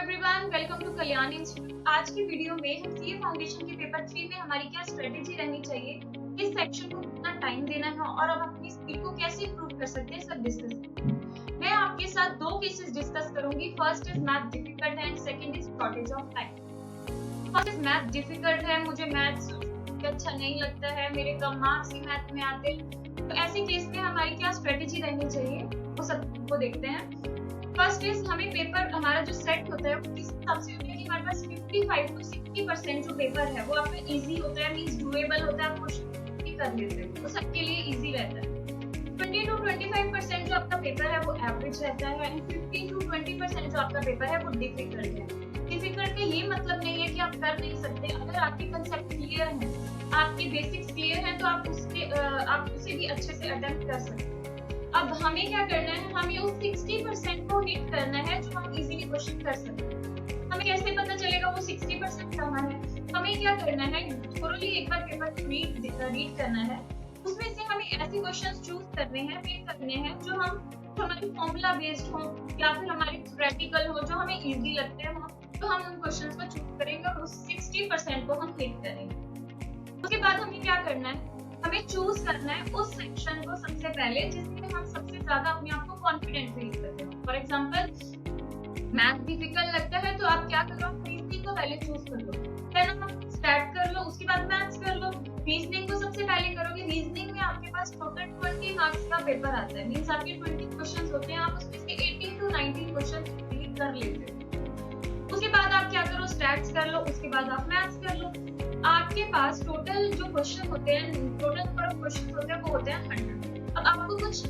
Everyone, welcome to Kalyan institute. आज की video में हम सीए फाउंडेशन के पेपर 3 में हमारी क्या स्ट्रेटेजी रहनी चाहिए, किस सेक्शन को कितना टाइम देना है और अब अपनी स्पीड को कैसे इंप्रूव कर सकते हैं, सब डिस्कस करेंगे। मैं आपके साथ दो केसेस डिस्कस करूंगी। First is math difficult and second is shortage of time. First is math difficult है, मुझे मैथ्स अच्छा नहीं लगता है, मेरे कम मार्क्स ही मैथ में आते हैं, तो ऐसे केस में हमारी क्या स्ट्रेटेजी रहनी चाहिए वो सबको देखते हैं। फर्स्ट इज हमें पेपर हमारा जो सेट होता है वो किस हिसाब से होता है कि हमारे पास 55 to 60% जो पेपर है वो आपका इजी होता है, मींस डूएबल होता है, आप क्वेश्चन भी कर लेते हैं, तो सबके लिए इजी रहता है। 20 to 25% जो आपका पेपर है वो एवरेज रहता है एंड 15 to 20% जो आपका पेपर है वो डिफिकल्ट है। डिफिकल्ट का ये मतलब नहीं है कि आप कर नहीं सकते, अगर आपके कंसेप्ट क्लियर हैं, आपके बेसिक्स क्लियर हैं, तो आप उसे भी अच्छे से अटेम्प्ट कर सकते हैं। अब हमें क्या करना है, हमें उस 60% को हिट करना है जो हम इजीली क्वेश्चन कर सकते हैं। हमें कैसे पता चलेगा वो 60% कहाँ है? हमें क्या करना है, थोरोली एक बार पेपर रीड करना है, उसमें से हमें ऐसे क्वेश्चंस चूज करने हैं, पिक करने हैं जो हमारे फॉर्मूला बेस्ड हो या फिर हमारे प्रैक्टिकल हो, जो हमें इजी लगते हो, तो हम उन क्वेश्चंस को चूज करेंगे और उस 60% को हम हिट करेंगे। उसके बाद हमें क्या करना है, हमें चूज करना है उस सेक्शन को सबसे पहले जिसमें हम सबसे ज्यादा अपने आप को कॉन्फिडेंट फील करते हो। फॉर एग्जांपल मैथ डिफिकल्ट लगता है तो आप क्या करो, रीजनिंग को पहले चूज कर लो, देन आप स्टार्ट कर लो, उसके बाद मैथ्स कर लो। रीजनिंग को सबसे पहले करोगे, रीजनिंग में आपके पास टोटल 20 मार्क्स का पेपर आता है, मींस आपके 20 क्वेश्चंस होते हैं, आप उसमें से 18 to 19 क्वेश्चंस कंप्लीट कर लेते हो। उसके बाद आप क्या करो, स्टैट्स कर लो, उसके बाद आप मैथ्स कर लो। आपके पास टोटल जो क्वेश्चन होते हैं, टोटल नंबर ऑफ क्वेश्चन होते हैं वो होते हैं 100। अब आपको कुछ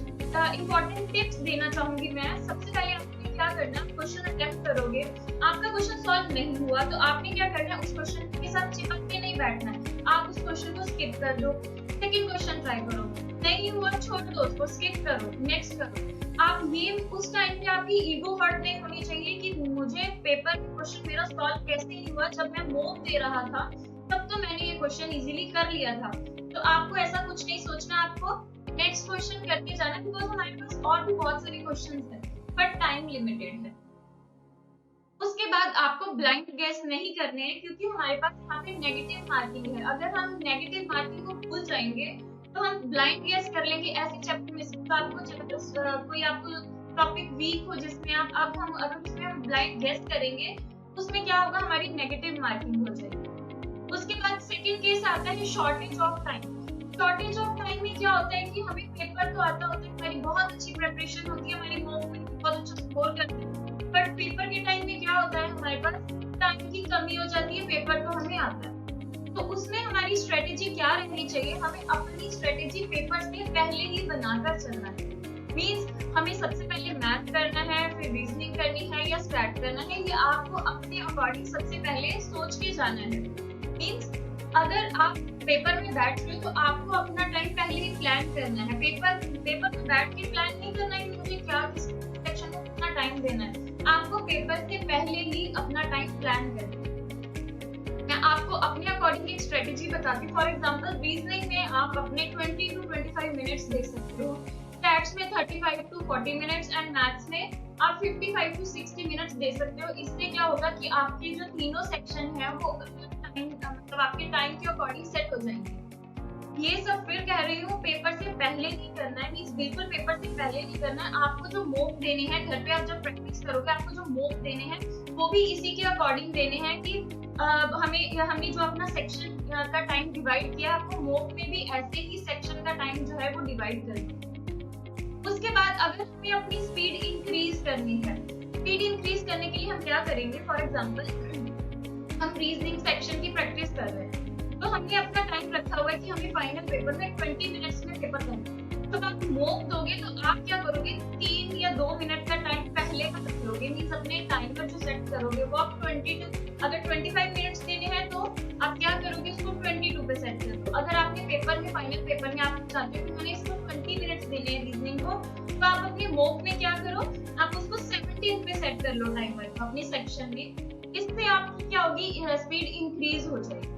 इंपॉर्टेंट टिप्स देना चाहूंगी मैं। सबसे पहले आपने क्या करना, क्वेश्चन अटेम्प्ट करोगे, आपका क्वेश्चन सॉल्व नहीं हुआ तो आपने क्या करना है, उस क्वेश्चन के साथ चिपक के नहीं बैठना है, आप उस क्वेश्चन को स्किप कर दो, सेकंड क्वेश्चन ट्राई करो, नहीं हुआ छोड़ दो उसको, स्किप करो, नेक्स्ट करो। आप ये उस टाइम पे आपकी ईगो हर्ट नहीं होनी चाहिए कि मुझे पेपर क्वेश्चन मेरा सॉल्व कैसे नहीं हुआ, जब मैं मॉक दे रहा था तब तो मैंने ये क्वेश्चन इजीली कर लिया था। तो आपको ऐसा कुछ नहीं सोचना, आपको नेक्स्ट क्वेश्चन करके जाना, बिकॉज़ हमारे पास और भी बहुत सारे क्वेश्चंस हैं बट टाइम लिमिटेड है। उसके बाद आपको ब्लाइंड गेस नहीं करने हैं, क्योंकि हमारे पास यहाँ पे नेगेटिव मार्किंग है। अगर हम नेगेटिव मार्किंग को भूल जाएंगे तो हम ब्लाइंड गेस कर लेंगे ऐसे चैप्टर में से, तो आपको कोई आपको टॉपिक वीक हो जिसमें अगर उसमें हम ब्लाइंड गेस करेंगे उसमें क्या होगा, हमारी नेगेटिव मार्किंग हो जाएगी। उसके बाद सेकंड केस आता है shortage of time. Shortage of time में क्या होता है कि हमें पेपर तो आता होता है, हमारी बहुत अच्छी प्रिपरेशन होती है, हमारी मॉक में बहुत अच्छा स्कोर करते हैं, बट पेपर के टाइम में क्या होता है, हमारे पास टाइम की कमी हो जाती है, पेपर तो हमें आता है। तो उसमें हमारी स्ट्रेटेजी क्या रहनी चाहिए, हमें अपनी स्ट्रेटेजी पेपर से पहले ही बनाकर चलना है। मींस हमें सबसे पहले मैथ करना है, फिर रीजनिंग करनी है या स्टैट करना है, ये आपको अपने अकॉर्डिंग सबसे पहले सोच के जाना है। मींस अगर आप पेपर में बैठ रहे हो तो आपको अपना टाइम पहले ही प्लान करना है। पेपर में बैठ के प्लान नहीं करना है कि मुझे क्या किस सेक्शन को कितना टाइम देना है, आपको पेपर से पहले ही अपना टाइम प्लान करना है। मैं आपको अपने अकॉर्डिंग एक स्ट्रेटेजी बताती हूँ। फॉर एग्जांपल रीजनिंग में आप अपने 20 to 25 मिनट्स दे सकते हो, स्टैट्स में 35 to 40 मिनट्स एंड मैथ्स में आप 55 to 60 मिनट्स दे सकते हो। इससे क्या होगा कि आपके जो तीनों सेक्शन है वो मतलब आपके टाइम के अकॉर्डिंग सेट हो जाएंगे। ये सब फिर कह रही हूँ, पेपर से पहले नहीं करना है, मींस बिल्कुल पेपर से पहले नहीं करना है। आपको जो मॉक देने हैं घर पे, आप जब प्रैक्टिस करोगे, आपको जो मॉक देने हैं वो भी इसी के अकॉर्डिंग देने हैं कि हमने जो अपना सेक्शन का टाइम डिवाइड किया, आपको मॉक में भी ऐसे ही सेक्शन का टाइम जो है वो डिवाइड करना है। उसके बाद अगर हमें अपनी स्पीड इंक्रीज करनी है, स्पीड इंक्रीज करने के लिए हम क्या करेंगे, फॉर एग्जांपल हम रीजनिंग सेक्शन की प्रैक्टिस कर रहे हैं, तो हमने अपना टाइम रखा हुआ है कि हमें फाइनल पेपर में 20 मिनट्स में पेपर करना है। तो आप मॉक दोगे तो आप क्या करोगे, 3 या 2 मिनट का टाइम पहले का रख लोगे, मींस अपने टाइमर जो सेट करोगे वो आप 22, अगर 25 मिनट्स देने हैं तो आप क्या करोगे, उसको 22 पे सेट कर दो। अगर आपने पेपर में, फाइनल पेपर में आप चाहते हो कि मैंने इसको 20 मिनट्स देने हैं रीजनिंग को, तो आप अपने मॉक में क्या करो, आप उसको 17 पे सेट कर लो टाइमर अपने सेक्शन में। इससे आपकी क्या होगी, स्पीड इंक्रीज हो जाएगी।